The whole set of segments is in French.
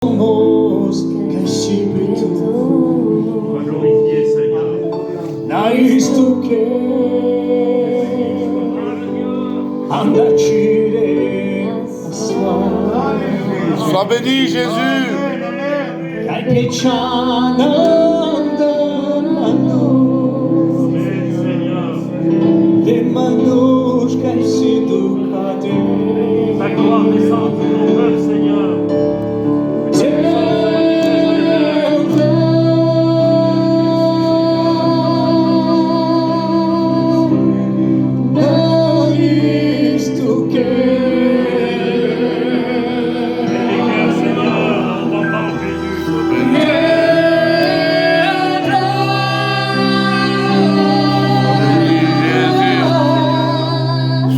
somos casi tú. Glorifié, Seigneur. Nice to Sois béni, Jésus. Amen, Seigneur. Ta gloire descend sur nos cœurs, Seigneur.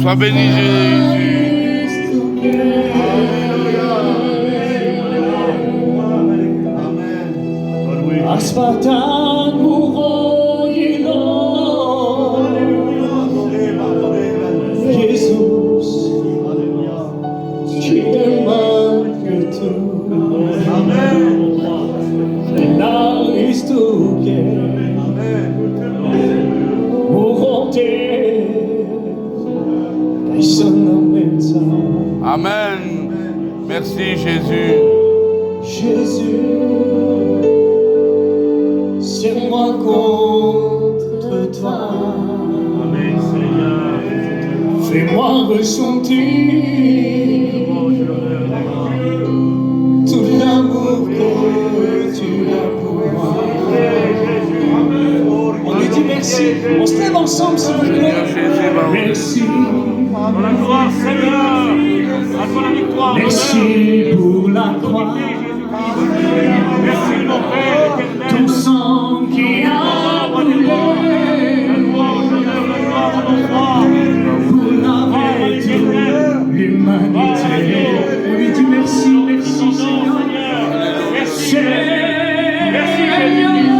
Sois béni, Jésus. Aspartan muroyelo Jesus tu demandes que tout nice to Amen. Merci, Jésus. Jésus, c'est moi contre toi. Amen, Seigneur. Fais-moi ressentir tout l'amour que tu as pour moi. On lui dit merci. On se lève ensemble, s'il vous plaît. Merci. Pour la gloire, Seigneur. À toi la victoire. Merci pour la croix. Merci, mon Père éternel. Ton sang qui a brûlé pour laver toute l'humanité. On lui dit merci, merci Seigneur. Merci, merci Jésus.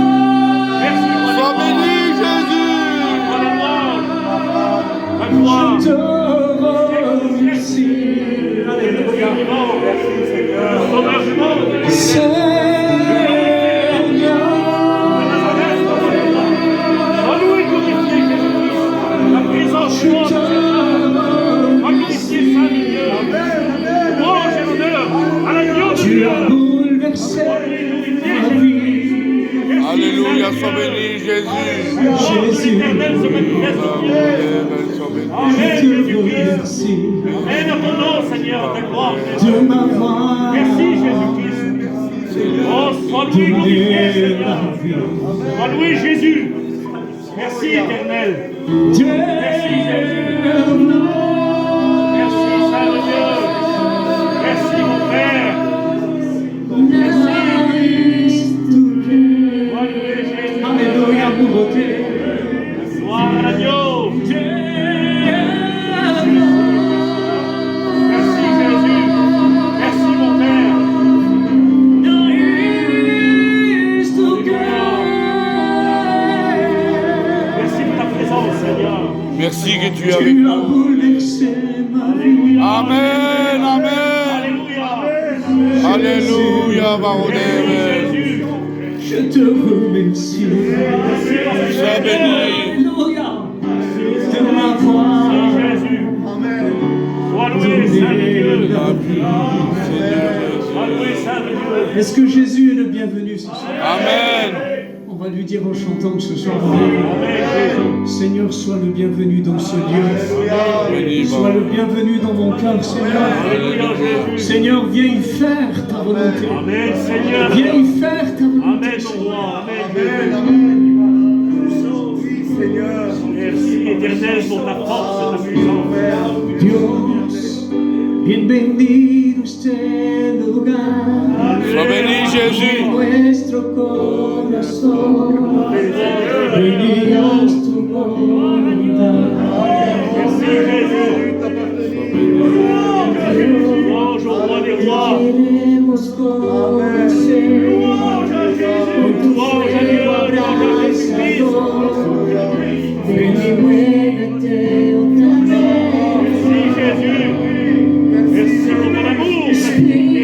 Merci pour la Sois béni, Jésus. gloire. La gloire. Je te remercie. Alléluia. Merci Seigneur. Sauveur du monde. Seigneur, Alloué, glorifié Jésus-Christ. La présence du monde. Magnifié Saint-Dieu. Louange et honneur à l'agneau de tu Dieu. as bouleversé ma vie. Alléluia, sois béni, Jésus. Jésus, L'éternel se manifeste au ciel. Amen, je te Jésus-Christ. remercie Amen à ton nom, Seigneur, ta gloire. de m'avoir Merci, Jésus-Christ. Oh, sois loué, glorifié, Seigneur. Sois loué, Jésus. Merci, éternel. Dieu. Merci, Saint-Dieu. Merci, mon Père. Sois loué, Jésus. Alléluia, beauté. Gloire à l'agneau. Merci, Jésus. Merci, mon Père. Merci pour ta présence, Seigneur. Merci que tu es avec Tu as nous. bouleversé ma vie. Amen, amen. Alléluia. Alléluia, Baronne. Jésus. Je te remercie. Sois béni. Alléluia. De m'avoir Jésus. Sois loué, Saint-Dieu. La vie, Seigneur. Sois loué, Saint-Dieu. Est-ce que Jésus est le bienvenu ce soir? Amen. On va lui dire en chantant ce soir. Amen, Seigneur, sois le bienvenu dans ce lieu. Béni, Sois le bienvenu dans mon cœur, Seigneur. Alléluia, Jésus. Seigneur, viens y faire ta volonté. Amen, Seigneur. Viens y faire ta volonté. Amen, ton roi. Amen, Seigneur, merci, éternel, pour ta force et ta puissance. Dios, bienvenido este lugar. Sois béni, Jésus. Nuestro corazón, bendigas tu voluntad. Merci, Jésus. Louange au roi des rois. Queremos conocer con tu fuego abrasador. Ven y muévete otra vez. Merci, Jésus. Merci pour ton amour. Espíritu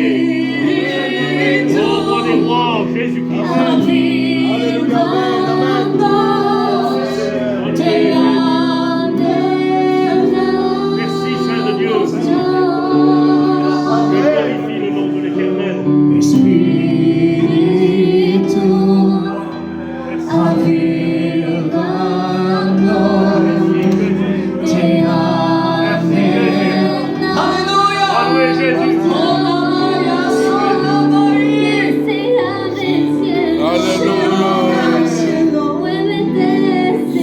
Jésus-Christ. Merci, Saint de Dieu. Je glorifie le nom de l'Éternel. Espíritu, te amén. Alléluia. Louez Jésus. Alléluia.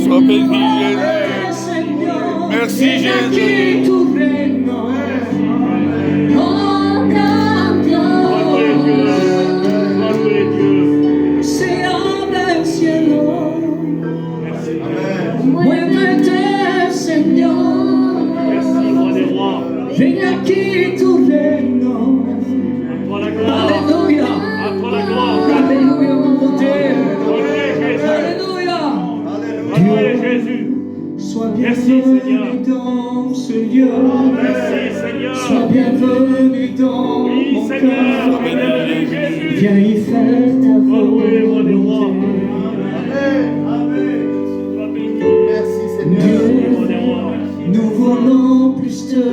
Sois béni, Jésus. Merci, Jésus. Venga aquí tu reino. Alléluia. Alléluia, mon Dieu. Alléluia. Jésus. Sois Merci, bienvenu Seigneur. dans ce lieu. Merci, Seigneur. Sois bienvenu dans Oui, mon Seigneur. cœur. Jésus. Viens y faire ta Louez, roi des rois. volonté. Merci Seigneur. Dieu, Roi des rois. nous voulons plus te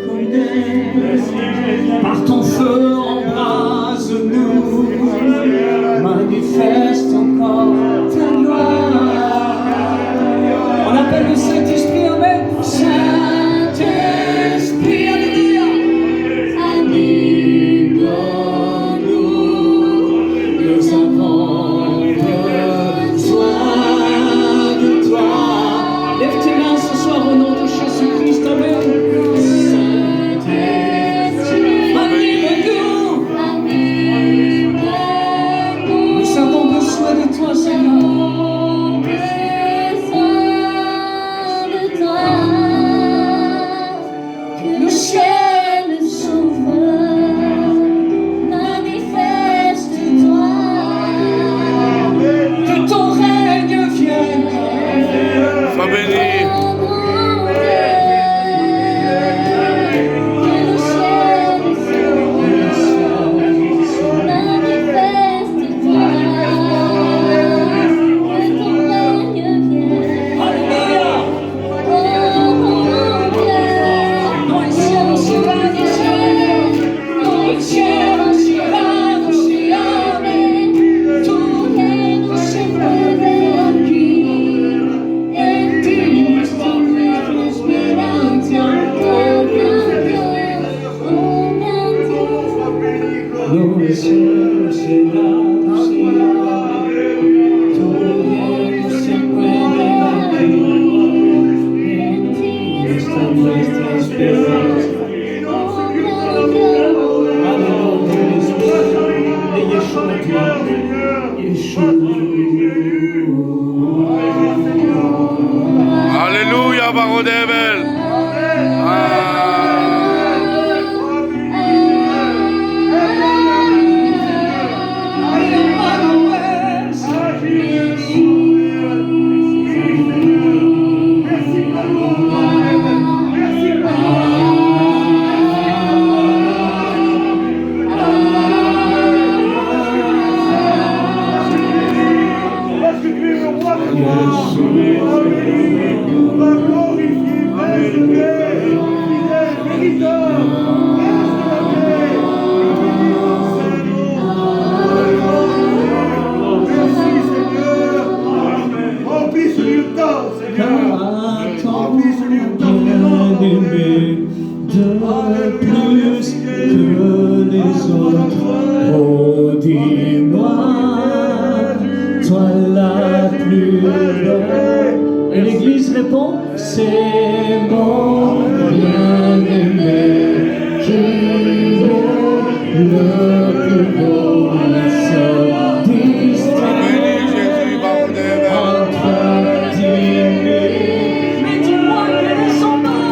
connaître. Merci, Jésus. Par ton feu embrase-nous. Manifeste encore ta gloire. On appelle le Saint-Esprit, amen. Saint-Esprit, alléluia. Nous avons besoin de toi. Lève tes mains ce soir au nom de Jésus-Christ, amen. Saint-Esprit, anime-nous. Nous avons besoin de toi, Seigneur. Le ciel s'ouvre, manifeste-toi. Que ton règne vienne. Sois béni. Alléluia, baron d'Evel. Parce que tu es le roi des rois. Et l'Église répond, c'est mon bien-aimé qui est le plus beau Béni Jésus, baron d'Evel. entre dix mille. Mais dis-moi quel est son nom?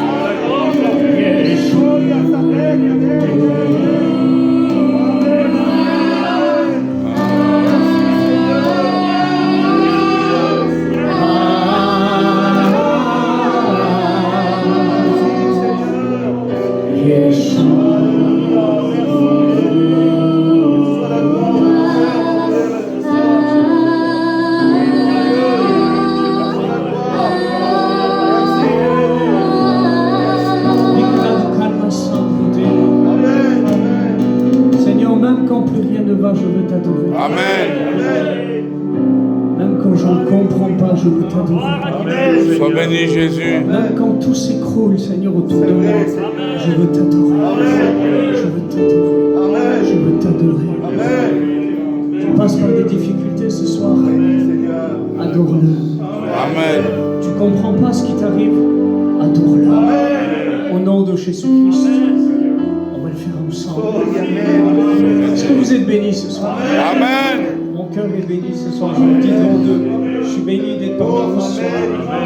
quand plus rien ne va, je veux t'adorer. Amen. Même quand je ne comprends pas, je veux t'adorer. Sois béni, Jésus. Même quand tout s'écroule, Seigneur, autour de moi, je veux t'adorer. Je veux t'adorer. Je veux t'adorer. Tu passes par des difficultés ce soir. Adore-le. Amen. Tu comprends pas ce qui t'arrive? Adore-le. Au nom de Jésus-Christ, on va le faire ensemble. Est-ce que vous êtes bénis ce soir? Amen. Mon cœur est béni ce soir. Je vous le dis devant deux. Je suis béni d'être parmi vous ce soir.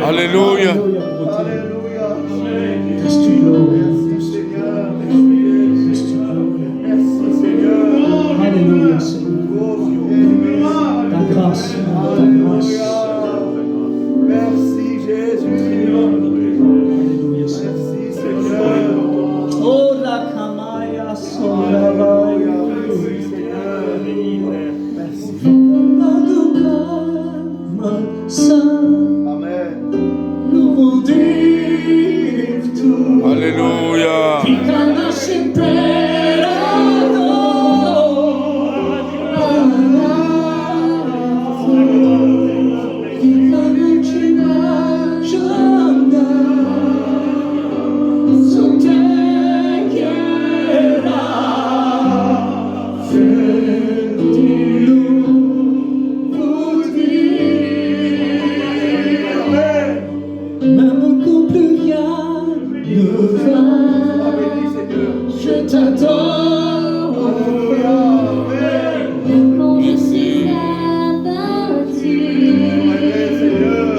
Alléluia. Reste tu glory. Reste tu glory. Alléluia, Seigneur. Ta grâce, ta grâce. Merci Jésus. Alléluia, Seigneur. Oh, la kamaya solavaya. Amen. Alléluia. Même quand plus rien ne va, je t'adore. Quand je suis abattu,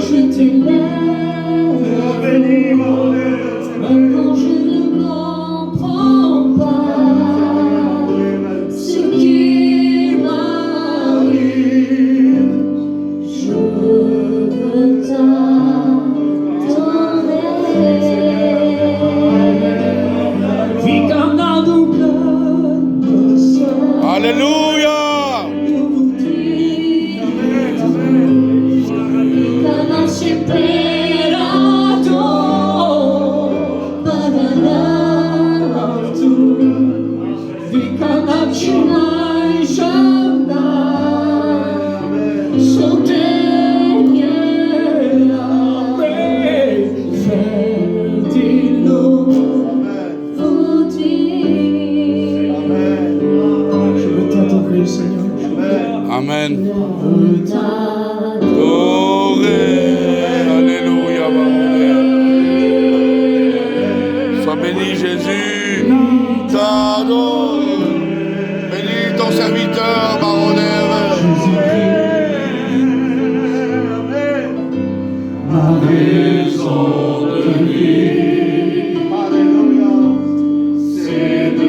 je t'élève. Même quand je ne comprends pas ce qui m'arrive, je veux Alléluia. Amen. Alléluia. Sois béni, Jésus. T'adore. Bénis ton serviteur, Baron Ma raison de vie, Alléluia. c'est de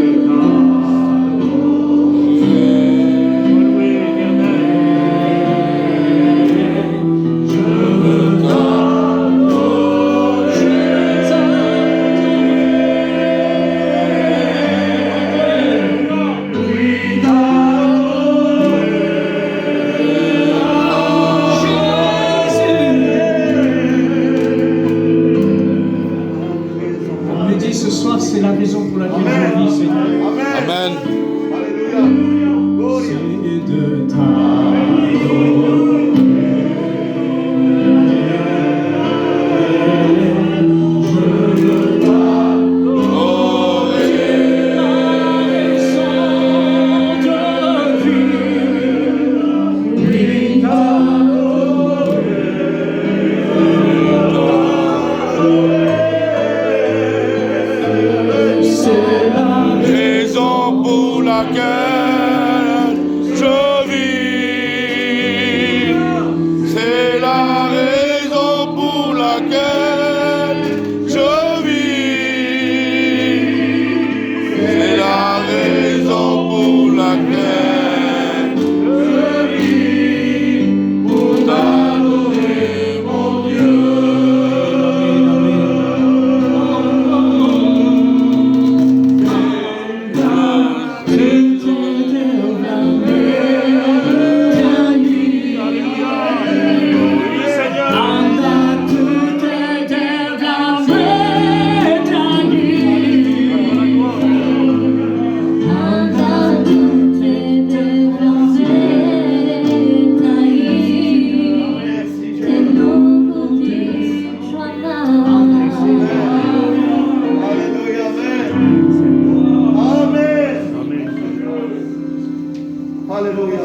Alléluia.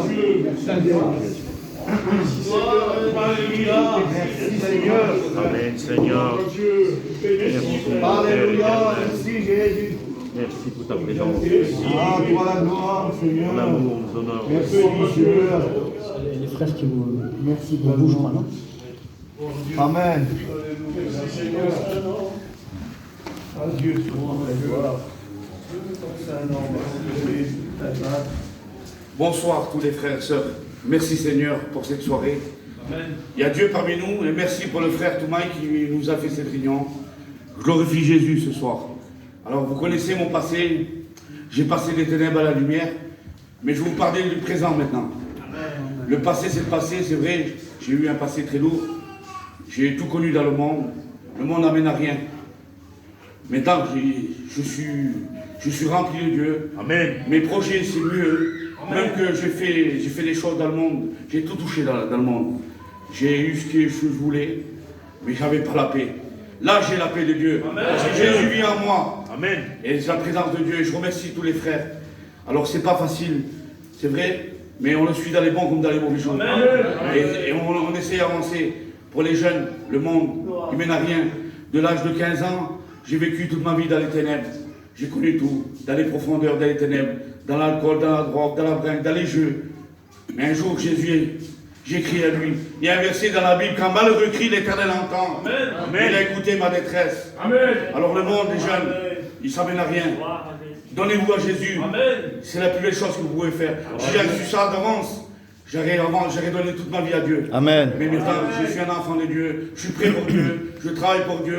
Alléluia. Merci Seigneur. Amen, Seigneur. Dieu, béni soit. Alléluia. Merci Jésus. Merci pour ta présence. Ah, toi la gloire, Ton Seigneur. amour nous honore. Merci Seigneur. Les frères qui vous Merci vous bougent maintenant. Amen. Merci Seigneur. Adieu. Bonsoir tous les frères et sœurs. Merci Seigneur pour cette soirée. Il y a Dieu parmi nous et merci pour le frère Toumaï qui nous a fait cette réunion. Je glorifie Jésus ce soir. Alors vous connaissez mon passé. J'ai passé des ténèbres à la lumière. Mais je vais vous parler du présent maintenant. Le passé c'est le passé, c'est vrai. J'ai eu un passé très lourd. J'ai tout connu dans le monde. Le monde n'amène à rien. Maintenant je suis rempli de Dieu. Amen. Mes projets, c'est mieux. Même que j'ai fait des choses dans le monde, j'ai tout touché dans le monde. J'ai eu ce que je voulais, mais j'avais pas la paix. Là, j'ai la paix de Dieu. Amen. Parce que Jésus vit en moi. Amen. Et c'est la présence de Dieu. Et je remercie tous les frères. Alors, c'est pas facile, c'est vrai, mais on le suit dans les bons comme dans les mauvais jours. Et on essaie d'avancer. Pour les jeunes, le monde, il mène à rien. De l'âge de 15 ans, j'ai vécu toute ma vie dans les ténèbres. J'ai connu tout, dans les profondeurs, dans les ténèbres, dans l'alcool, dans la drogue, dans la bringue, dans les jeux. Mais un jour, Jésus, j'ai crié à lui. Il y a un verset dans la Bible, quand malheureux crie, l'Éternel entend. Amen. Il a écouté ma détresse. Amen. Alors le monde, les jeunes, ils ne s'amènent à rien. Donnez-vous à Jésus. Amen. C'est la plus belle chose que vous pouvez faire. Si j'avais su ça d'avance, j'aurais donné toute ma vie à Dieu. Amen. Mais maintenant, je suis un enfant de Dieu. Je suis prêt pour Dieu. Je travaille pour Dieu.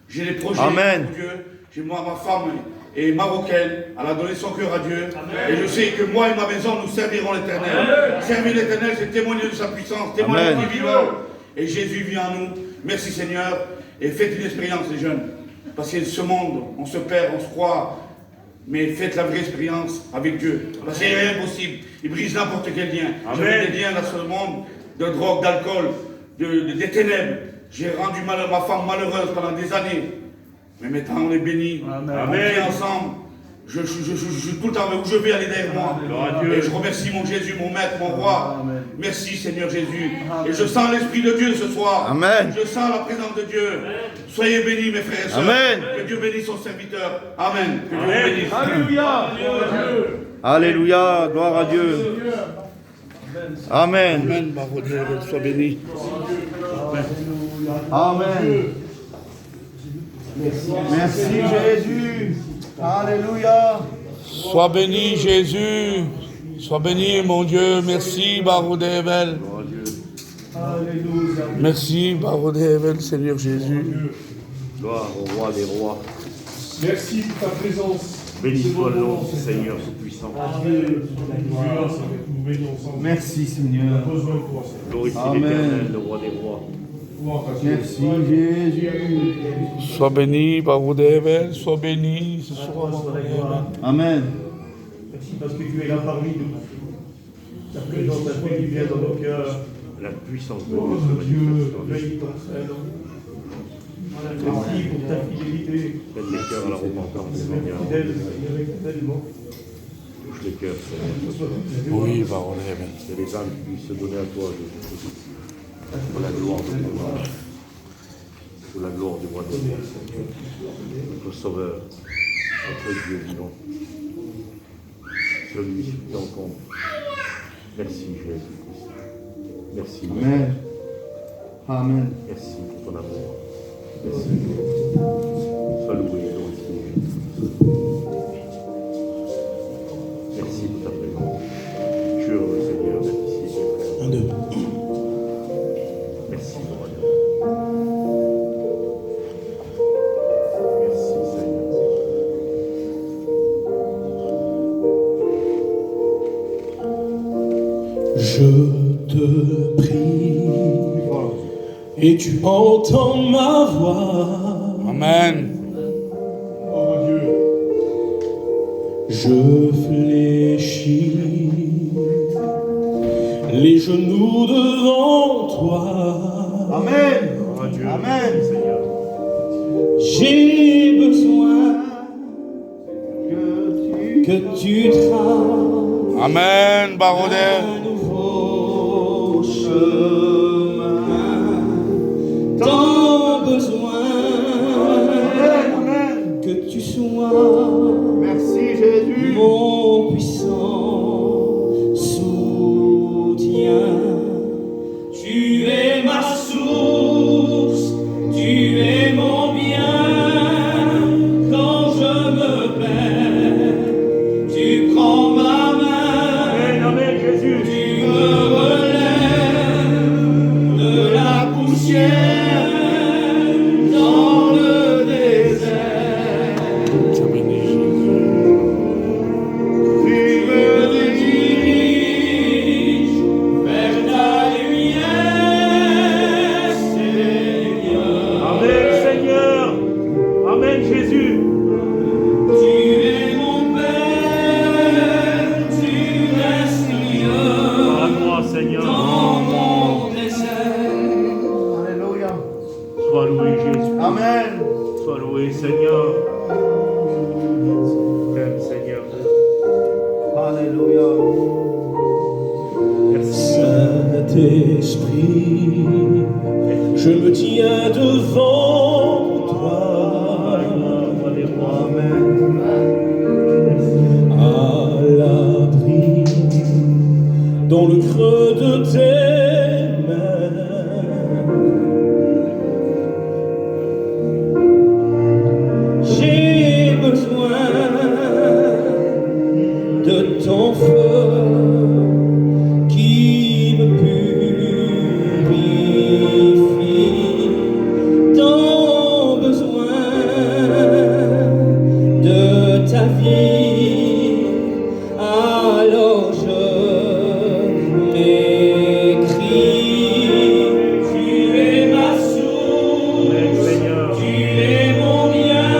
J'ai des projets Amen. pour Dieu. J'ai moi, ma femme est marocaine. Elle a donné son cœur à Dieu. Et je sais que moi et ma maison, nous servirons l'Éternel. Servir l'Éternel, c'est témoigner de sa puissance, témoigner Amen. qu'il est vivant. Et Jésus vit en nous. Merci Seigneur. Et faites une expérience, les jeunes. Parce que ce monde, on se perd, on se croit. Mais faites la vraie expérience avec Dieu. Parce qu'il n'y a rien d'impossible. Il brise n'importe quel lien. J'avais des liens dans ce monde de drogue, d'alcool, des ténèbres. J'ai rendu ma femme malheureuse pendant des années. Mais maintenant on est bénis. On vit ensemble. Je suis tout le temps où je vais aller derrière moi. Et je remercie mon Jésus, mon maître, mon roi. Merci Seigneur Jésus. Et je sens l'Esprit de Dieu ce soir. Amen. Je sens la présence de Dieu. Soyez bénis mes frères et sœurs. Amen. Que Dieu bénisse son serviteur. Amen. Que Dieu vous bénisse. Alléluia. Alléluia. Gloire à Dieu. Amen. Amen. Bravo Dieu, sois béni. Amen. Merci Jésus. Alléluia. Sois béni Jésus. Sois béni mon Dieu. Merci Baroudével. Merci Baroudével Seigneur Jésus. Gloire au roi des rois. Merci pour ta présence. Béni soit le nom du Seigneur Tout-Puissant. Dieu, grâce avec nous bénissons ensemble. Merci Seigneur. Besoin de toi, Seigneur. Glorifie Amen. l'Éternel, le roi des rois. Gloire à Dieu. Merci Jésus. Sois béni Baroudével. Sois béni ce soir. Amen. Merci parce que tu es là parmi nous. Ta présence a fait du bien dans nos cœurs. La puissance de Oh Dieu se Dieu, manifeste en nous. veille ton Saint-Nom. Merci pour ta fidélité. Faites les cœurs à la repentance, Seigneur. Fidèle, Seigneur, tellement. Touche les cœurs, Seigneur, ce soir. Oui Baroudével. Que les âmes puissent se donner à toi, Jésus. Pour la gloire de ton nom. Pour la gloire du roi de Dieu. Notre Sauveur, notre Dieu vivant. Celui qui t'en compte. Merci, Jésus-Christ. Merci. Amen. Amen. Merci pour ton amour. Merci. Sois loué et glorifié. Merci pour ta présence. Je suis heureux, Seigneur, d'être ici, frère. Un, deux. Merci, mon Dieu. Merci, Seigneur. Je te prie et tu entends ma voix. Amen. Oh Dieu. Je fléchis les genoux devant toi. Amen. Oh Dieu, Amen. merci, Seigneur. J'ai besoin Que tu que tu travailles Amen, Barodin. un nouveau chemin. Tant besoin que tu sois. Merci Jésus. Mon puissant soutien, tu es ma source, tu es mon bien. Quand je me perds, tu prends ma main. Amen, amen, Jésus. Tu me relèves de la poussière dans le désert. Tu me diriges vers ta lumière, Seigneur. Amen, Seigneur. Amen, Jésus. Tu es mon Père, tu restes lieu À toi, Seigneur. dans mon désert. Alléluia. Sois loué, Jésus. Amen. Sois loué, Seigneur. Amen, Seigneur. Alléluia. Merci. Saint-Esprit, je me tiens devant toi, Amen. à l'abri, dans le creux de tes mains. J'ai besoin de ton feu qui me purifie. Tant besoin de ta vie, alors je m'écris. Tu es ma source, Amen, Seigneur. tu es mon bien.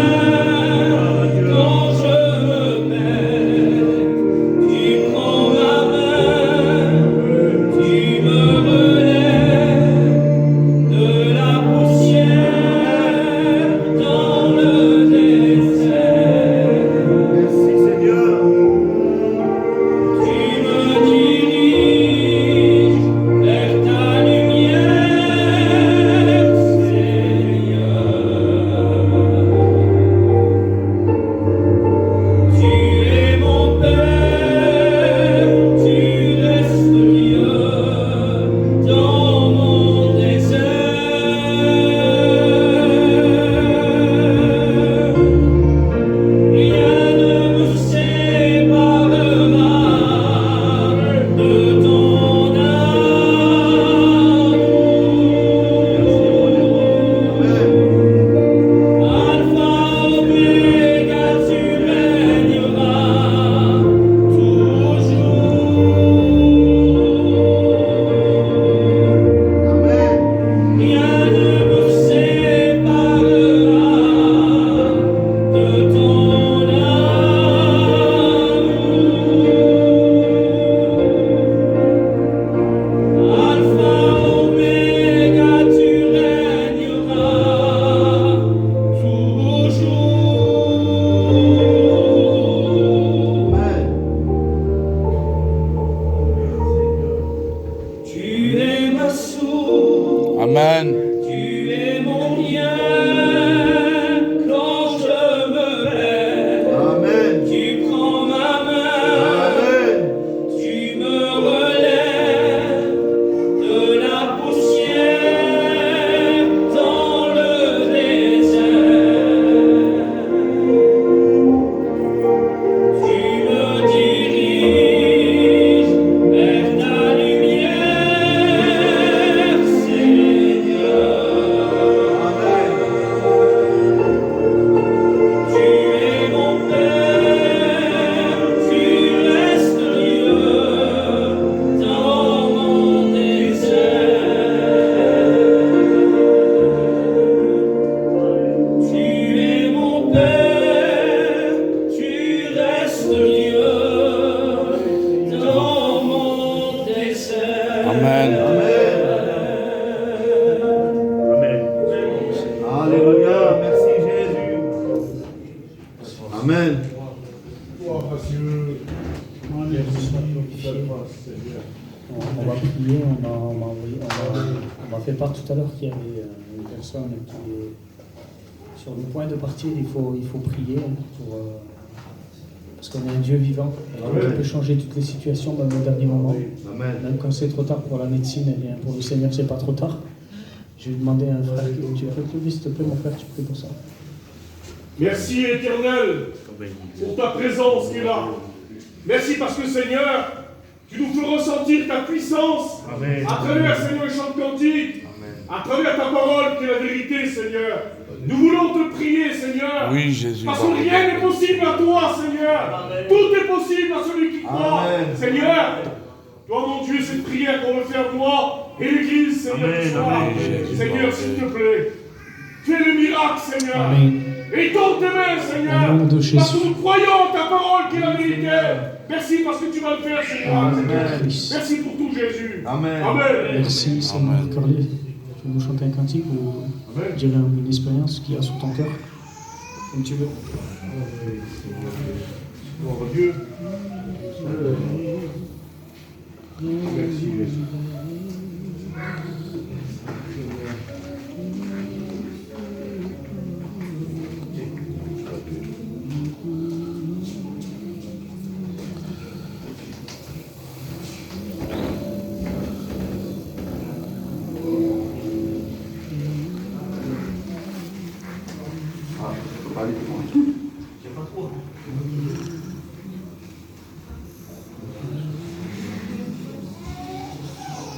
Quand je me perds, tu prends ma main, tu me relèves de la poussière dans le désert. Merci Seigneur. Tu me diriges vers ta lumière, Seigneur. Tu es mon Père, tu restes lieu dans mon désert. Rien ne me séparera de ton amour. Alpha, Oméga, tu régneras toujours. Rien ne me séparera de ton amour. Alpha, Oméga, tu régneras toujours. Tu es ma source. Amen. Tu es mon bien quand je me perds. Amen. Tu prends ma main, Amen. tu me relèves de la poussière dans le désert. Tu me diriges vers ta lumière, Seigneur. Tu es mon Père, tu restes lieu dans mon désert. Tu es mon Père, tu restes lieu dans mon désert. Amen. Amen. Alléluia. Merci Jésus. Amen. Merci. On va prier, on m'a fait part tout à l'heure qu'il y avait une personne qui est sur le point de partir. Il faut prier parce qu'on est un Dieu vivant. Et il peut changer toutes les situations même au dernier moment. Amen. Même quand c'est trop tard pour la médecine, eh bien, pour le Seigneur, c'est pas trop tard. Je vais demander à un frère, tu peux prier, s'il te plaît, mon frère, tu pries pour ça. Merci Éternel pour ta présence qui est là. Merci parce que Seigneur, tu nous fais ressentir ta puissance. Amen. À travers, Seigneur, le chant de cantique, à travers ta parole qui est la vérité, Seigneur. Nous voulons te prier, Seigneur. Oui, Jésus. Parce que rien n'est possible à toi, Seigneur. Tout est possible à celui qui croit. Amen. Seigneur, toi, mon Dieu, cette prière qu'on veut faire moi et l'Église, Seigneur, Amen, ce soir. amen, Seigneur, s'il te plaît, fais le miracle, Seigneur. Amen. Et tends tes mains, Seigneur. Au nom de Jésus. Parce que nous croyons en ta parole qui est la vérité. Merci parce que tu vas le faire, Seigneur. Amen. Merci pour tout, Jésus. Amen. Amen. Merci, Seigneur. Corlier, tu veux nous chanter un cantique ou dire une expérience qu'il y a sur ton cœur? Comme tu veux. Gloire à Dieu. Merci, Jésus.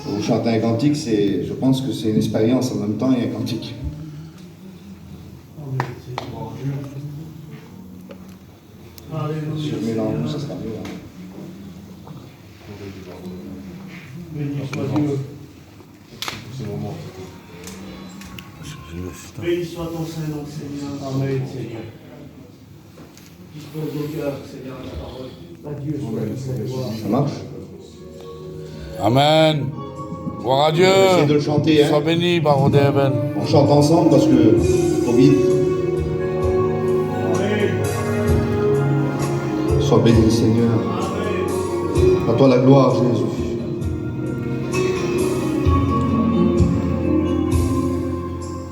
Vous chantez un cantique, je pense que c'est une expérience en même temps et un cantique. Sur mélange, ça sera mieux. Béni soit Dieu. Béni soit ton Saint-Nom, Seigneur. Amen, Seigneur. Dispose au cœur, Seigneur, à ta parole. Adieu soit ta gloire. Ça marche? Amen. Gloire à Dieu. Essayez de le chanter, hein. Sois béni, Baron d'Eben. On chante ensemble parce que Covid. Sois béni, Seigneur. À toi la gloire, Jésus.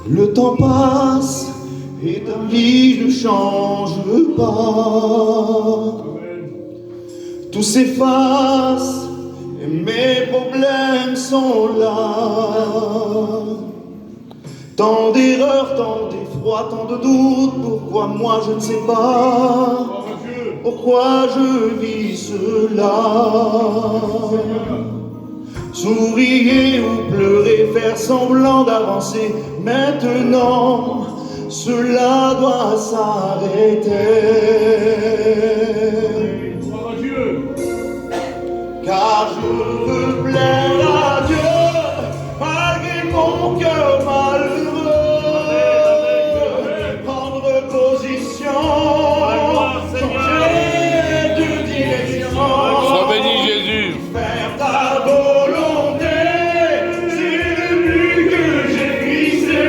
Le temps passe et ta vie ne change pas. Tout s'efface et mes problèmes sont là. Tant d'erreurs, tant d'effroi, tant de doutes. Pourquoi moi je ne sais pas? Pourquoi je vis cela? Sourire ou pleurer, faire semblant d'avancer. Maintenant, cela doit s'arrêter. Gloire à Dieu. Car je veux plaire à Dieu, malgré mon cœur malheureux. Prendre position, changer de direction. Sois béni, Jésus. Faire ta volonté, c'est le but que j'ai fixé.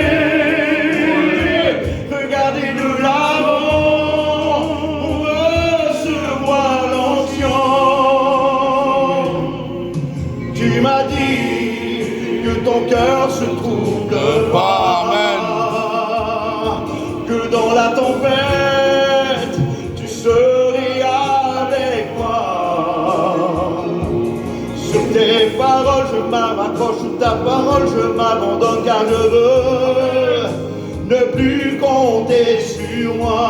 Regardez de l'avant pour recevoir l'onction. Tu m'as dit que ton cœur se trouble pas. Que dans la tempête, tu serais avec moi. Sur tes paroles, je m'accroche, sur ta parole, je m'abandonne, car je veux ne plus compter sur moi.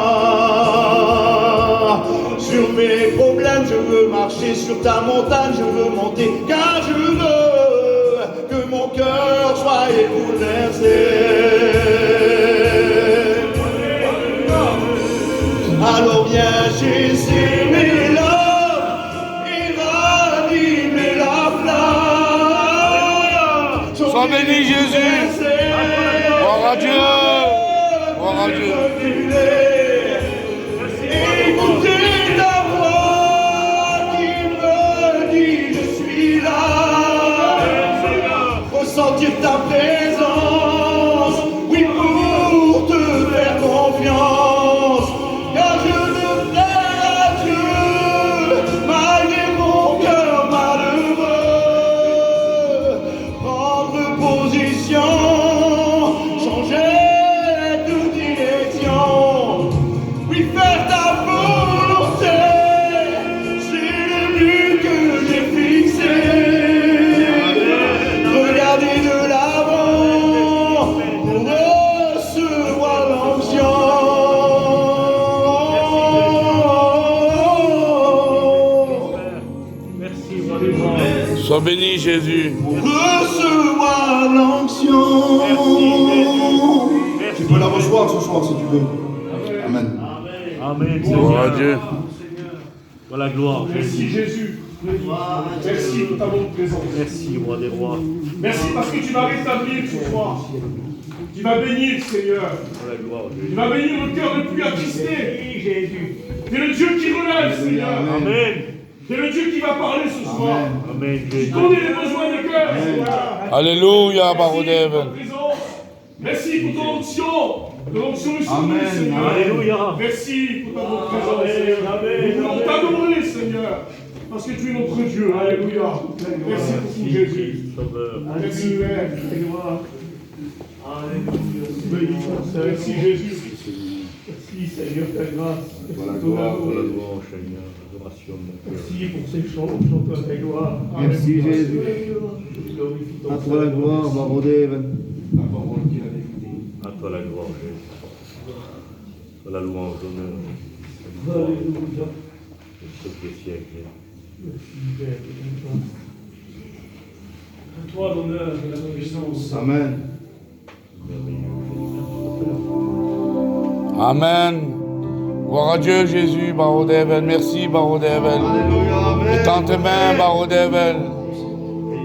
Sur mes problèmes, je veux marcher, sur ta montagne, je veux monter, car je veux que mon cœur soit bouleversé. Alors viens Jésus, mes larmes, et ranimer la flamme. Sois béni, Jésus. Gloire à Dieu. Gloire à Dieu. Écoutez ta voix qui me dit je suis là. Ressentir ta présence, oui, pour te faire confiance. Car je veux plaire à Dieu, malgré mon cœur malheureux. Jésus. Recevoir l'onction. Tu peux la recevoir ce soir si tu veux. Amen. Amen. Gloire à Dieu. Voilà la gloire. Merci Jésus. Merci pour ta bonne présence. Merci, roi des rois. Merci parce que tu vas rétablir ce soir. Tu vas bénir, Seigneur. Voilà la gloire. Tu vas bénir le cœur le plus attristé. Tu es le Dieu qui relève, Seigneur. Amen. Tu es le Dieu qui va parler ce soir. Amen. Tu connais les besoins de cœur, Seigneur. Alléluia, Merci Barodeven. pour ta présence. Merci pour ton onction. De l'onction du Saint, Seigneur. Alléluia. Merci pour ta bonne présence, Seigneur. Nous voulons t'adorer, Seigneur. Parce que tu es notre Dieu. Alléluia. Merci pour tout, Jésus. Merci, Père. Merci, Jésus. Merci, Seigneur, ta grâce. Voilà la gloire, Seigneur. L'adoration de mon cœur. Merci pour ces chants, chanteurs ta gloire. Merci Jésus. À toi la gloire, Barodeven. À toi la gloire, Jésus. À toi la louange, l'honneur. Alléluia. Au siècle des siècles. À toi l'honneur et la puissance. Amen. Amen. Gloire à Dieu, Jésus, Barodeven. Merci, Barodeven. Alléluia. Amen. Étends tes mains, Barodeven.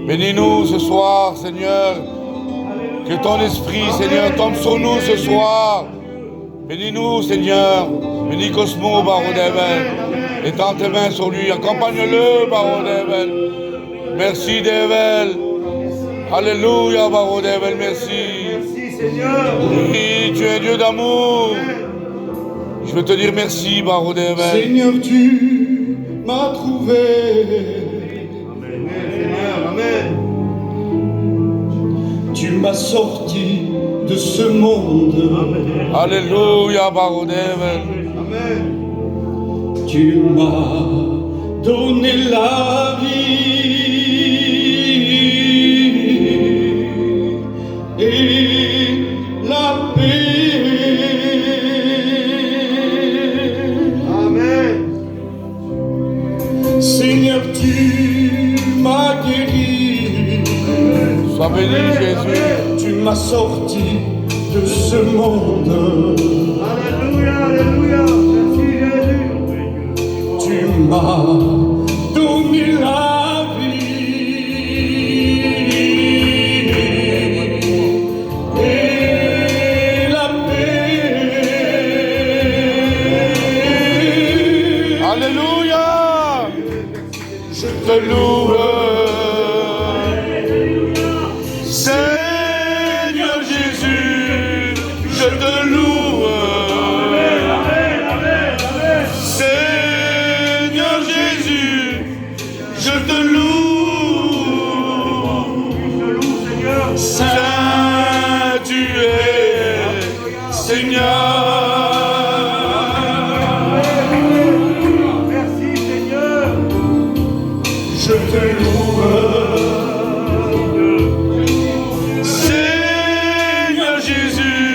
Bénis-nous ce soir, Seigneur. Que ton esprit, Seigneur, tombe sur nous ce soir. Bénis-nous, Seigneur. Bénis Cosmo, Barodeven. Étends tes mains sur lui. Accompagne-le, Barodeven. Merci, Devel. Alléluia, Barodeven. Merci. Merci Seigneur. Oui, tu es Dieu d'amour. Je veux te dire merci, Barodeven. Seigneur, tu m'as trouvé. Amen Seigneur. Amen. Tu m'as sorti de ce monde. Alléluia, Barodeven. Amen. Tu m'as donné la vie et la paix. Amen. Seigneur, tu m'as guéri. Sois béni, Jésus. Tu m'as sorti de ce monde. Alléluia. Alléluia. Merci Jésus. Tu m'as donné la vie et la paix. Alléluia. Je te loue. Seigneur Jésus, je te loue. Seigneur Jésus, je te loue. Saint tu es, Seigneur. Merci Seigneur. Je te loue. Seigneur Jésus,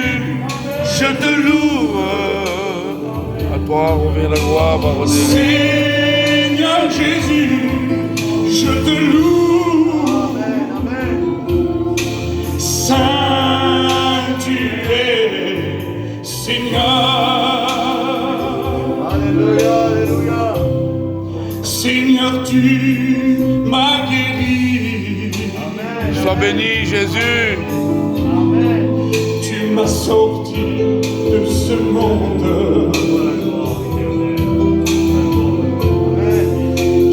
je te loue. À toi revient la gloire, Barodeven. Seigneur Jésus, je te loue. Saint tu es, Seigneur. Alléluia. Alléluia. Seigneur, tu m'as guéri. Sois béni, Jésus. Tu m'as sorti de ce monde.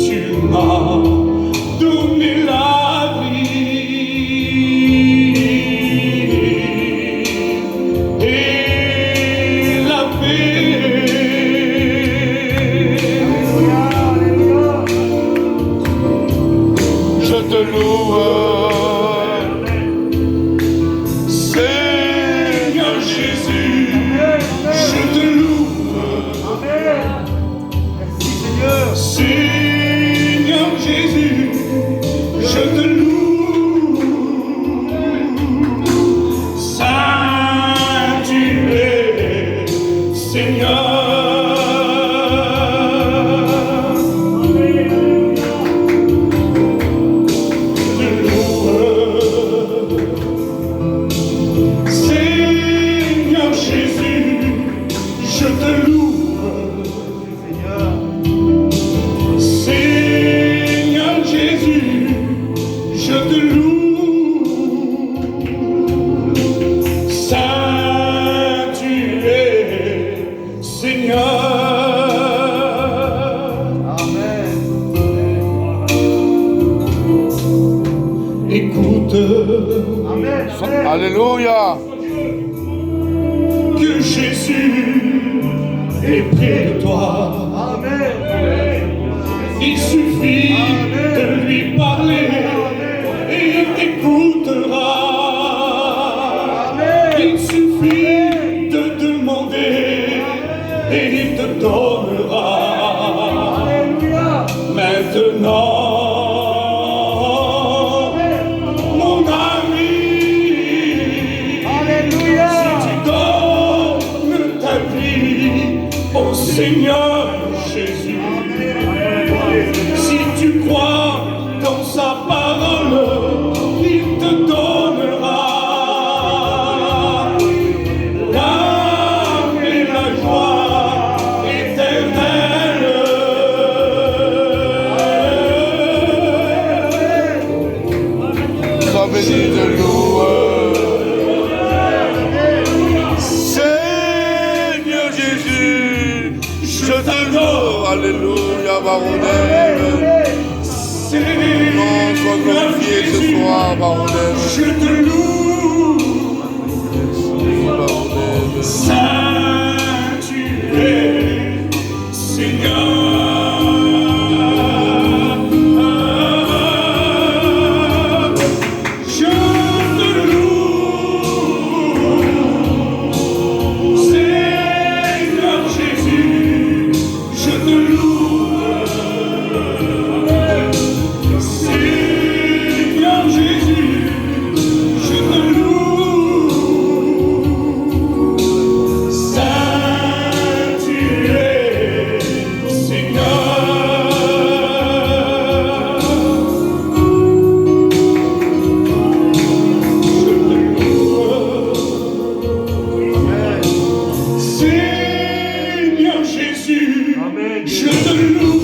Tu m'as donné la vie et la paix. Je te loue. Seigneur Jésus, je te loue. Merci Seigneur. Seigneur Jésus, je te loue. Saint tu es, Seigneur. Je te écoute. Alléluia. Que Jésus est près de toi. Il suffit de lui parler et il t'écoutera. Il suffit de demander et il te donnera. Maintenant, mon ami, si tu donnes ta vie au Seigneur Jésus, si tu crois dans sa parole, il te donnera l'âme et la joie éternelle. Sois béni de louer. Seigneur Jésus, je te loue. Alléluia, baronne. Non, sois glorifié ce soir, baronne. Je te loue. Baronne. Saint tu es, Seigneur. Je te loue, Seigneur Jésus. Je te loue, Seigneur Jésus. Je te loue. Saint tu es, Seigneur. Seigneur Jésus, je te loue.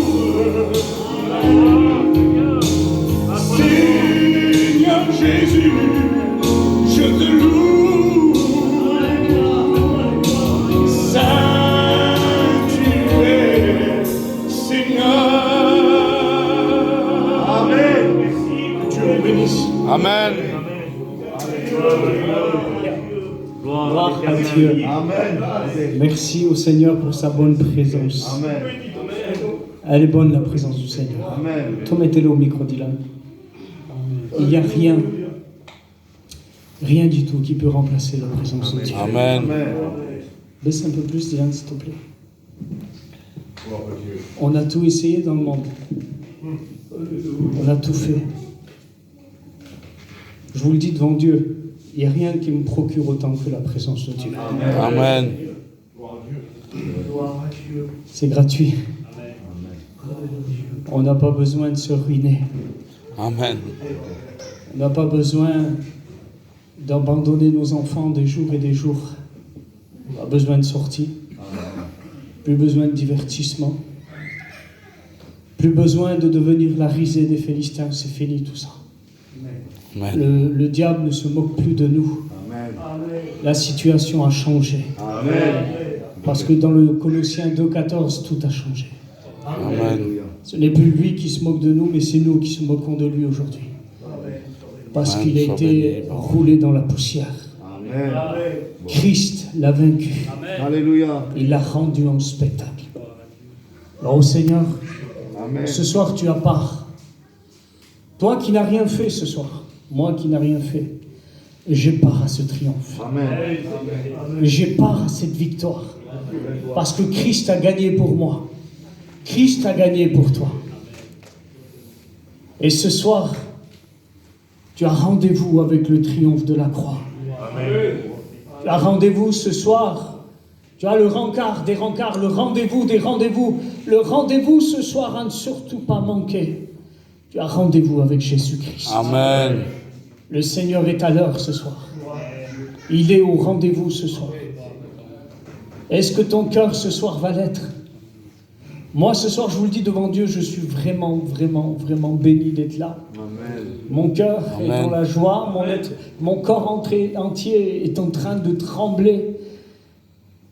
Seigneur Jésus, je te loue. Saint tu es, Seigneur. Amen. Dieu vous bénisse. Amen. Gloire à Dieu. Merci au Seigneur pour sa bonne présence. Elle est bonne, la présence du Seigneur. Toi, mettez-le au micro, dis-le. Il n'y a rien du tout qui peut remplacer la présence de Dieu. Amen. Baisse un peu plus, Dylan, s'il te plaît. On a tout essayé dans le monde. On a tout fait. Je vous le dis devant Dieu, il n'y a rien qui me procure autant que la présence de Dieu. Amen. C'est gratuit. On n'a pas besoin de se ruiner. Amen. On n'a pas besoin d'abandonner nos enfants des jours et des jours. On a besoin de sortie. Plus besoin de divertissement. Plus besoin de devenir la risée des Philistins. C'est fini tout ça. Amen. Le diable ne se moque plus de nous. La situation a changé. Parce que dans le Colossiens 2,14, tout a changé. Amen. Ce n'est plus lui qui se moque de nous, mais c'est nous qui se moquons de lui aujourd'hui. Parce qu'il a été roulé dans la poussière. Christ l'a vaincu. Alléluia. Il l'a rendu en spectacle. Alors, Seigneur, ce soir, tu as part. Toi qui n'as rien fait ce soir, moi qui n'ai rien fait, j'ai part à ce triomphe. J'ai part à cette victoire. Parce que Christ a gagné pour moi. Christ a gagné pour toi. Et ce soir, tu as rendez-vous avec le triomphe de la croix. Tu as rendez-vous ce soir. Tu as le rencard des rencards, le rendez-vous des rendez-vous. Le rendez-vous ce soir à ne surtout pas manquer. Tu as rendez-vous avec Jésus-Christ. Amen. Le Seigneur est à l'heure ce soir. Il est au rendez-vous ce soir. Est-ce que ton cœur ce soir va l'être? Moi ce soir, je vous le dis devant Dieu, je suis vraiment, vraiment, vraiment béni d'être là. Amen. Mon cœur est Amen. dans la joie, mon corps entier est en train de trembler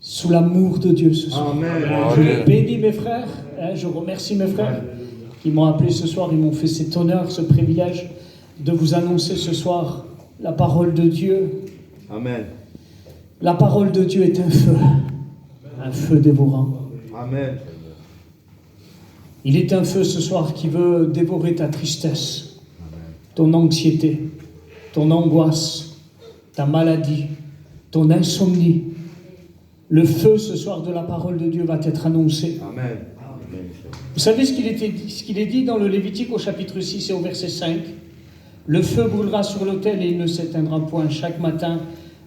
sous l'amour de Dieu ce soir. Amen. Je bénis mes frères, je remercie mes frères qui m'ont appelé ce soir, ils m'ont fait cet honneur, ce privilège de vous annoncer ce soir la parole de Dieu. Amen. La parole de Dieu est un feu dévorant. Amen. Il est un feu ce soir qui veut dévorer ta tristesse, ton anxiété, ton angoisse, ta maladie, ton insomnie. Le feu ce soir de la parole de Dieu va t'être annoncé. Amen. Vous savez ce qu'il est dit dans le Lévitique au chapitre 6 et au verset 5 ? Le feu brûlera sur l'autel et il ne s'éteindra point. Chaque matin,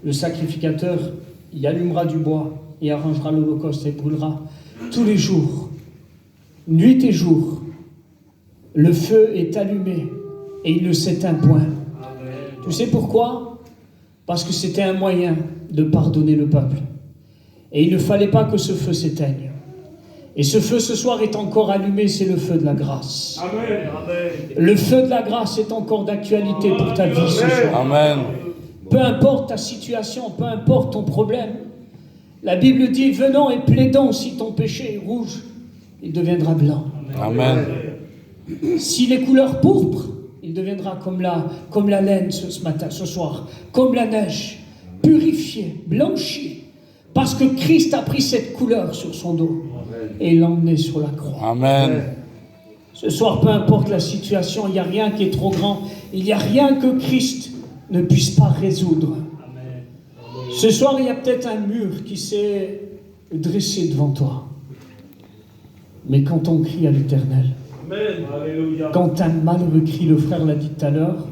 le sacrificateur y allumera du bois et arrangera l'holocauste et brûlera tous les jours, nuit et jour. Le feu est allumé et il ne s'éteint point. Tu sais pourquoi ? Parce que c'était un moyen de pardonner le peuple. Et il ne fallait pas que ce feu s'éteigne. Et ce feu ce soir est encore allumé, c'est le feu de la grâce. Amen. Le feu de la grâce est encore d'actualité pour ta vie ce soir. Amen. Peu importe ta situation, peu importe ton problème. La Bible dit, venons et plaidons, si ton péché est rouge, il deviendra blanc. Amen. S'il est couleur pourpre, il deviendra comme la laine ce soir, comme la neige, purifié, blanchi, parce que Christ a pris cette couleur sur son dos et l'a emmené sur la croix. Amen. Ce soir, peu importe la situation, il n'y a rien qui est trop grand, il n'y a rien que Christ ne puisse pas résoudre. Ce soir, il y a peut-être un mur qui s'est dressé devant toi. Mais quand on crie à l'Éternel, quand un malheureux crie, le frère l'a dit tout à l'heure,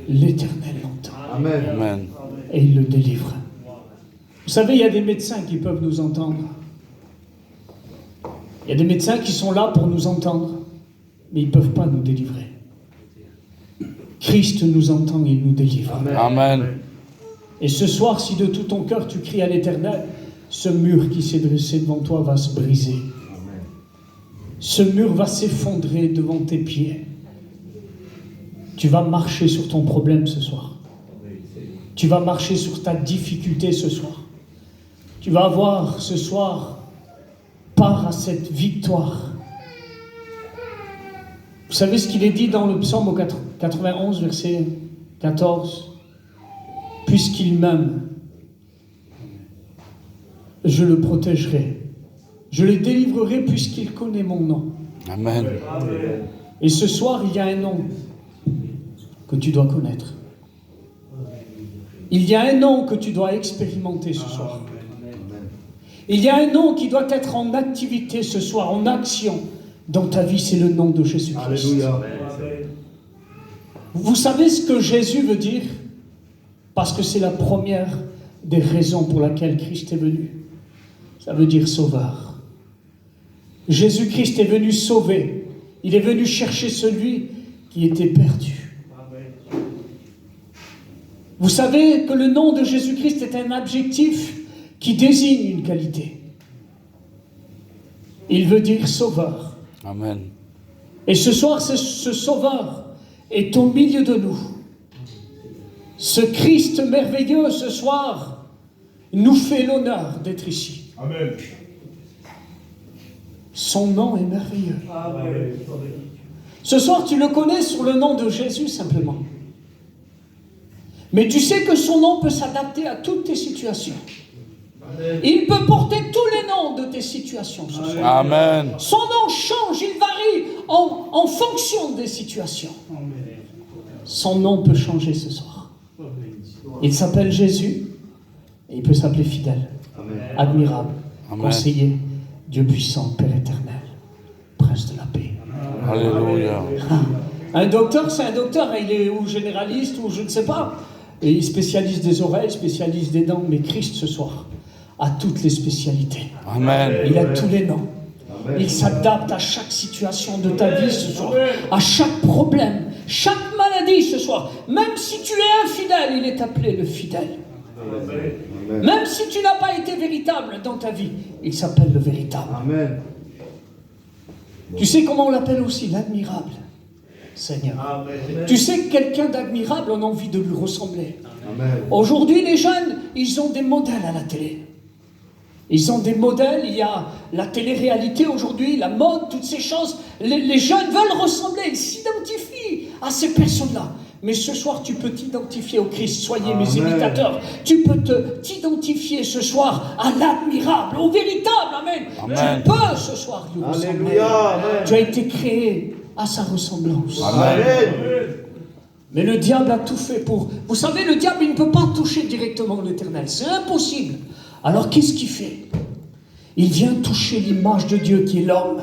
l'Éternel l'entend. Amen. Et il le délivre. Vous savez, il y a des médecins qui peuvent nous entendre. Il y a des médecins qui sont là pour nous entendre, mais ils ne peuvent pas nous délivrer. Christ nous entend et il nous délivre. Amen. Et ce soir, si de tout ton cœur tu cries à l'Éternel, ce mur qui s'est dressé devant toi va se briser. Ce mur va s'effondrer devant tes pieds. Tu vas marcher sur ton problème ce soir. Tu vas marcher sur ta difficulté ce soir. Tu vas avoir ce soir part à cette victoire. Vous savez ce qu'il est dit dans le psaume 91, verset 14 ? Puisqu'il m'aime, je le protégerai. Je le délivrerai puisqu'il connaît mon nom. Amen. Et ce soir, il y a un nom que tu dois connaître. Il y a un nom que tu dois expérimenter ce soir. Il y a un nom qui doit être en activité ce soir, en action dans ta vie, c'est le nom de Jésus-Christ. Alléluia. Vous savez ce que Jésus veut dire ? Parce que c'est la première des raisons pour laquelle Christ est venu. Ça veut dire sauveur. Jésus-Christ est venu sauver. Il est venu chercher celui qui était perdu. Vous savez que le nom de Jésus-Christ est un adjectif qui désigne une qualité. Il veut dire sauveur. Amen. Et ce soir, ce sauveur est au milieu de nous. Ce Christ merveilleux, ce soir, nous fait l'honneur d'être ici. Amen. Son nom est merveilleux. Ce soir, tu le connais sur le nom de Jésus simplement. Mais tu sais que son nom peut s'adapter à toutes tes situations. Il peut porter tous les noms de tes situations ce soir. Amen. Son nom change, il varie en fonction des situations. Son nom peut changer ce soir. Il s'appelle Jésus et il peut s'appeler fidèle, admirable, Amen. conseiller, Dieu puissant, Père éternel, Prince de la paix. Alléluia. Un docteur, c'est un docteur, il est ou généraliste ou je ne sais pas. Et il spécialise des oreilles, spécialise des dents, mais Christ ce soir a toutes les spécialités. Amen. Il a tous les noms. Il s'adapte à chaque situation de ta vie ce soir, à chaque problème, chaque maladie ce soir. Même si tu es infidèle, il est appelé le fidèle. Même si tu n'as pas été véritable dans ta vie, il s'appelle le véritable. Amen. Tu sais comment on l'appelle aussi? L'admirable Seigneur. Tu sais que quelqu'un d'admirable, on a envie de lui ressembler. Amen. Aujourd'hui, les jeunes, ils ont des modèles à la télé. Ils ont des modèles, il y a la télé-réalité aujourd'hui, la mode, toutes ces choses. Les jeunes veulent ressembler, ils s'identifient à ces personnes-là. Mais ce soir, tu peux t'identifier au Christ. Soyez mes imitateurs. Tu peux t'identifier ce soir à l'admirable, au véritable. Amen. Amen. Tu peux ce soir lui ressembler. Alléluia. Amen. Tu as été créé à sa ressemblance. Amen. Mais le diable a tout fait pour... Vous savez, le diable, il ne peut pas toucher directement l'Éternel. C'est impossible. Alors, qu'est-ce qu'il fait? Il vient toucher l'image de Dieu qui est l'homme.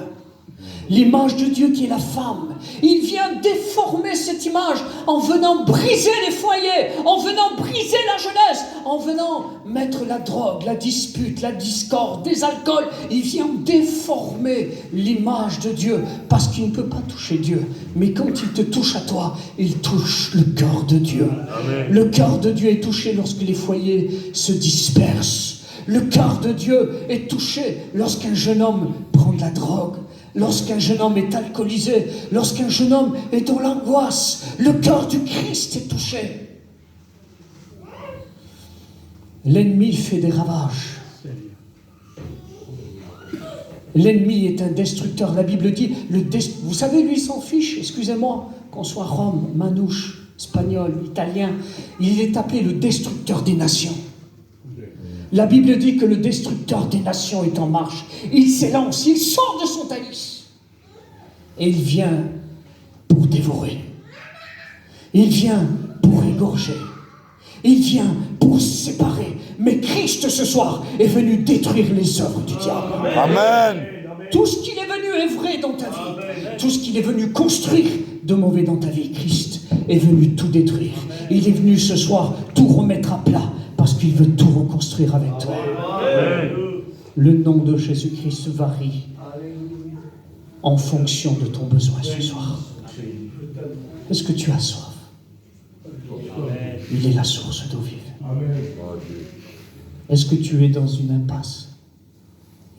L'image de Dieu qui est la femme. Il vient déformer cette image en venant briser les foyers, en venant briser la jeunesse, en venant mettre la drogue, la dispute, la discorde, des alcools. Il vient déformer l'image de Dieu parce qu'il ne peut pas toucher Dieu. Mais quand il te touche à toi, il touche le cœur de Dieu. Amen. Le cœur de Dieu est touché lorsque les foyers se dispersent. Le cœur de Dieu est touché lorsqu'un jeune homme prend de la drogue. Lorsqu'un jeune homme est alcoolisé, lorsqu'un jeune homme est dans l'angoisse, le cœur du Christ est touché. L'ennemi fait des ravages. L'ennemi est un destructeur. La Bible dit, vous savez, lui, il s'en fiche, excusez-moi, qu'on soit Rome, manouche, espagnol, italien, il est appelé le destructeur des nations. La Bible dit que le destructeur des nations est en marche. Il s'élance, il sort de son talis. Et il vient pour dévorer. Il vient pour égorger. Il vient pour séparer. Mais Christ, ce soir, est venu détruire les œuvres du diable. Amen. Tout ce qu'il est venu est vrai dans ta vie. Tout ce qu'il est venu construire de mauvais dans ta vie, Christ est venu tout détruire. Il est venu ce soir tout remettre à plat. Parce qu'il veut tout reconstruire avec toi. Amen. Le nom de Jésus-Christ varie en fonction de ton besoin ce soir. Est-ce que tu as soif? Il est la source d'eau vive. Est-ce que tu es dans une impasse?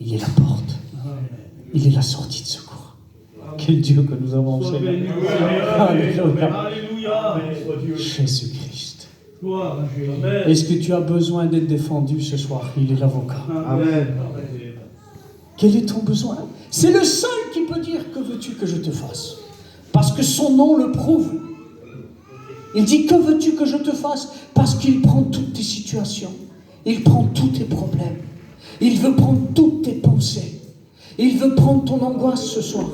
Il est la porte. Il est la sortie de secours. Quel Dieu que nous avons, Seigneur. Alléluia. Jésus-Christ. Est-ce que tu as besoin d'être défendu ce soir? Il est l'avocat. Amen. Quel est ton besoin? C'est le seul qui peut dire que veux-tu que je te fasse? Parce que son nom le prouve. Il dit que veux-tu que je te fasse? Parce qu'il prend toutes tes situations. Il prend tous tes problèmes. Il veut prendre toutes tes pensées. Il veut prendre ton angoisse ce soir.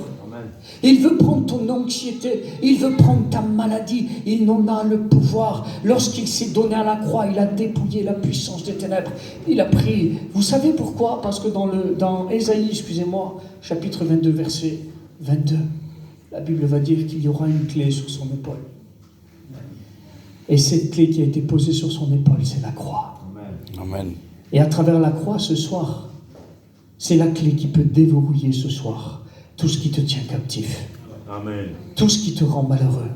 Il veut prendre ton anxiété, il veut prendre ta maladie, il n'en a le pouvoir. Lorsqu'il s'est donné à la croix, il a dépouillé la puissance des ténèbres. Il a pris, vous savez pourquoi? Parce que dans Ésaïe, chapitre 22, verset 22, la Bible va dire qu'il y aura une clé sur son épaule. Et cette clé qui a été posée sur son épaule, c'est la croix. Amen. Et à travers la croix ce soir, c'est la clé qui peut déverrouiller ce soir tout ce qui te tient captif. Amen. Tout ce qui te rend malheureux,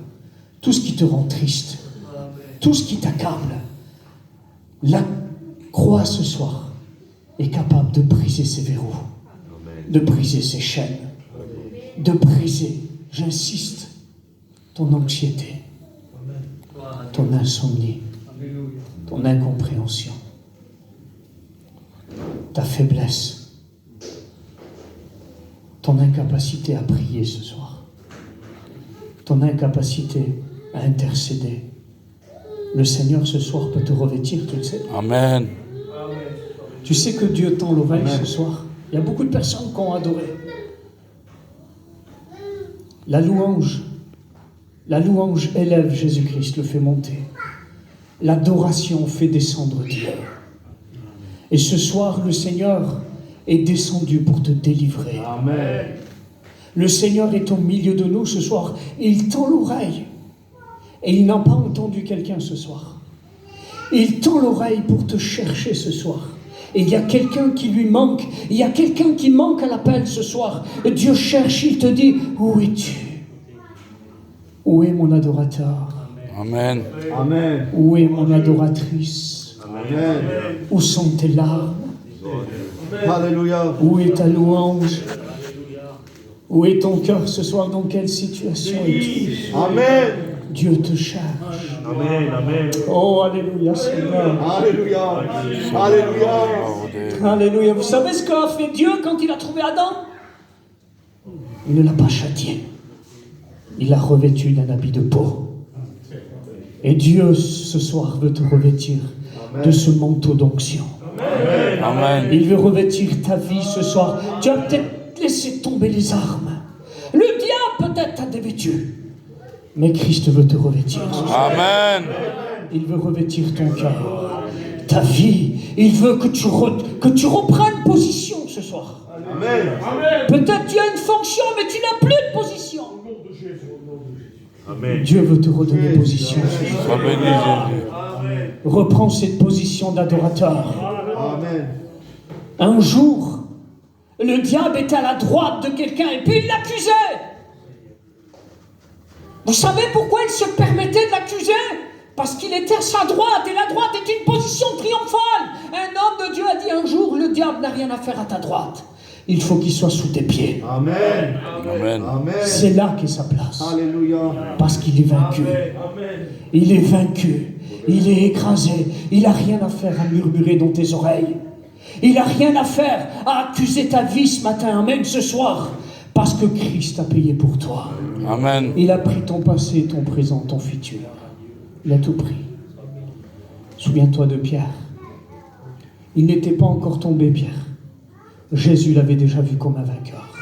tout ce qui te rend triste, tout ce qui t'accable. La croix ce soir est capable de briser ses verrous, de briser ses chaînes, de briser, j'insiste, ton anxiété, ton insomnie, ton incompréhension, ta faiblesse, ton incapacité à prier ce soir, ton incapacité à intercéder. Le Seigneur ce soir peut te revêtir, tu le sais. Amen. Tu sais que Dieu tend l'oreille ce soir. Il y a beaucoup de personnes qui ont adoré. La louange élève Jésus-Christ, le fait monter. L'adoration fait descendre Dieu. Et ce soir, le Seigneur est descendu pour te délivrer. Amen. Le Seigneur est au milieu de nous ce soir. Il tend l'oreille. Et il n'a pas entendu quelqu'un ce soir. Il tend l'oreille pour te chercher ce soir. Et il y a quelqu'un qui lui manque. Il y a quelqu'un qui manque à l'appel ce soir. Dieu cherche, il te dit, où es-tu? Où est mon adorateur? Amen. Amen. Où est mon adoratrice? Amen. Où sont tes larmes? Alléluia. Où est ta louange? Où est ton cœur ce soir? Dans quelle situation es-tu? Amen. Dieu te cherche. Amen. Amen. Oh, alléluia, Seigneur. Alléluia. Alléluia. Alléluia. Vous savez ce qu'a fait Dieu quand il a trouvé Adam? Il ne l'a pas châtié. Il l'a revêtu d'un habit de peau. Et Dieu, ce soir, veut te revêtir de ce manteau d'onction. Amen. Il veut revêtir ta vie ce soir. Tu as peut-être laissé tomber les armes. Le diable peut-être t'a dévêtu. Mais Christ veut te revêtir ce soir. Amen. Il veut revêtir ton cœur, ta vie. Il veut que tu reprennes position ce soir. Amen. Peut-être tu as une fonction, mais tu n'as plus de position. Amen. Dieu veut te redonner position ce soir. Sois béni, Jésus. Reprends cette position d'adorateur. Amen. Un jour, le diable était à la droite de quelqu'un et puis il l'accusait. Vous savez pourquoi il se permettait de l'accuser? Parce qu'il était à sa droite, et la droite est une position triomphale. Un homme de Dieu a dit un jour, le diable n'a rien à faire à ta droite. Il faut qu'il soit sous tes pieds. Amen. Amen. Amen. C'est là qu'est sa place. Alléluia. Parce qu'il est vaincu. Il est vaincu. Il est écrasé. Il n'a rien à faire à murmurer dans tes oreilles. Il n'a rien à faire à accuser ta vie ce matin, même ce soir. Parce que Christ a payé pour toi. Amen. Il a pris ton passé, ton présent, ton futur. Il a tout pris. Souviens-toi de Pierre. Il n'était pas encore tombé, Pierre. Jésus l'avait déjà vu comme un vainqueur.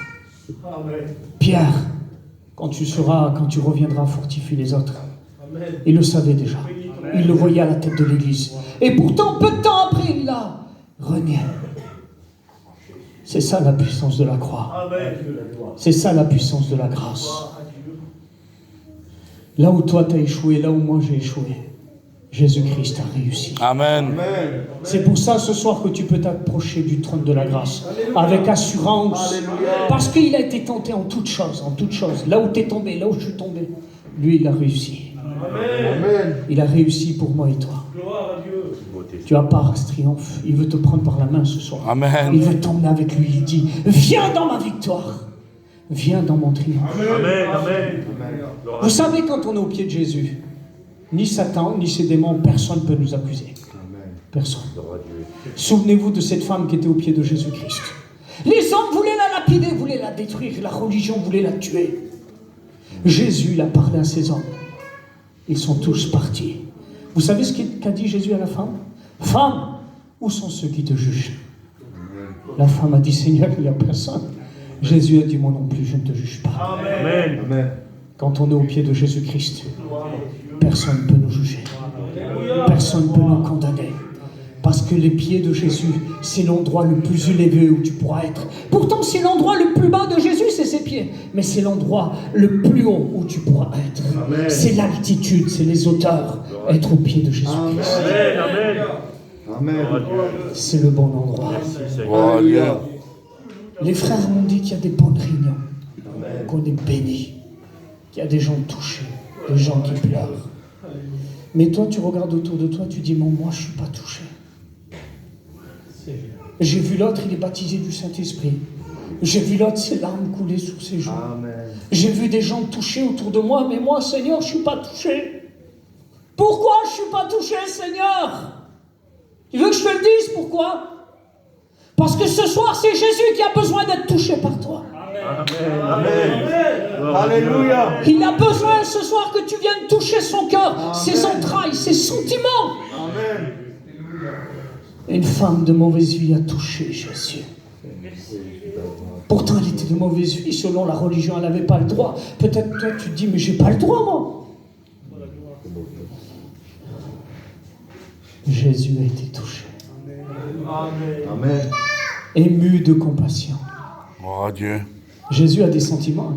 Pierre, quand tu reviendras, fortifie les autres. Il le savait déjà. Il le voyait à la tête de l'église. Et pourtant, peu de temps après, il l'a renié. C'est ça la puissance de la croix. C'est ça la puissance de la grâce. Là où toi t'as échoué, là où moi j'ai échoué, Jésus-Christ a réussi. Amen. C'est pour ça ce soir que tu peux t'approcher du trône de la grâce avec assurance. Parce qu'il a été tenté en toutes choses, Là où tu es tombé, là où je suis tombé, lui il a réussi. Amen. Il a réussi pour moi et toi. Tu as part à ce triomphe. Il veut te prendre par la main ce soir. Amen. Il veut t'emmener avec lui. Il dit, viens dans ma victoire. Viens dans mon triomphe. Amen. Amen. Vous savez, quand on est au pied de Jésus, ni Satan, ni ses démons, personne ne peut nous accuser. Personne. Souvenez-vous de cette femme qui était au pied de Jésus-Christ. Les hommes voulaient la lapider, voulaient la détruire. La religion voulait la tuer. Jésus, il a parlé à ces hommes. Ils sont tous partis. Vous savez ce qu'a dit Jésus à la femme? Femme, où sont ceux qui te jugent? La femme a dit, Seigneur, il n'y a personne. Jésus a dit, moi non plus, je ne te juge pas. Amen. Amen. Quand on est au pied de Jésus-Christ, personne ne peut nous juger. Personne ne peut nous condamner. Parce que les pieds de Jésus, c'est l'endroit le plus élevé où tu pourras être. Pourtant, c'est l'endroit le plus bas de Jésus, c'est ses pieds. Mais c'est l'endroit le plus haut où tu pourras être. C'est l'altitude, c'est les hauteurs. Être au pied de Jésus-Christ. Amen. Amen. C'est le bon endroit. Gloire à Dieu. Les frères m'ont dit qu'il y a des bonnes réunions. Qu'on est bénis. Qu'il y a des gens touchés. Des gens qui pleurent. Mais toi, tu regardes autour de toi, tu dis, moi, je ne suis pas touché. J'ai vu l'autre, il est baptisé du Saint-Esprit. J'ai vu l'autre, ses larmes couler sur ses joues. J'ai vu des gens touchés autour de moi, mais moi, Seigneur, je ne suis pas touché. Pourquoi je ne suis pas touché, Seigneur? Tu veux que je te le dise pourquoi? Parce que ce soir, c'est Jésus qui a besoin d'être touché par toi. Amen. Alléluia. Il a besoin ce soir que tu viennes toucher son cœur, ses entrailles, ses sentiments. Amen. Une femme de mauvaise vie a touché Jésus. Pourtant, elle était de mauvaise vie. Selon la religion, elle n'avait pas le droit. Peut-être toi, tu te dis, mais j'ai pas le droit, moi. Jésus a été touché. Amen. Ému de compassion. Gloire à Dieu. Jésus a des sentiments.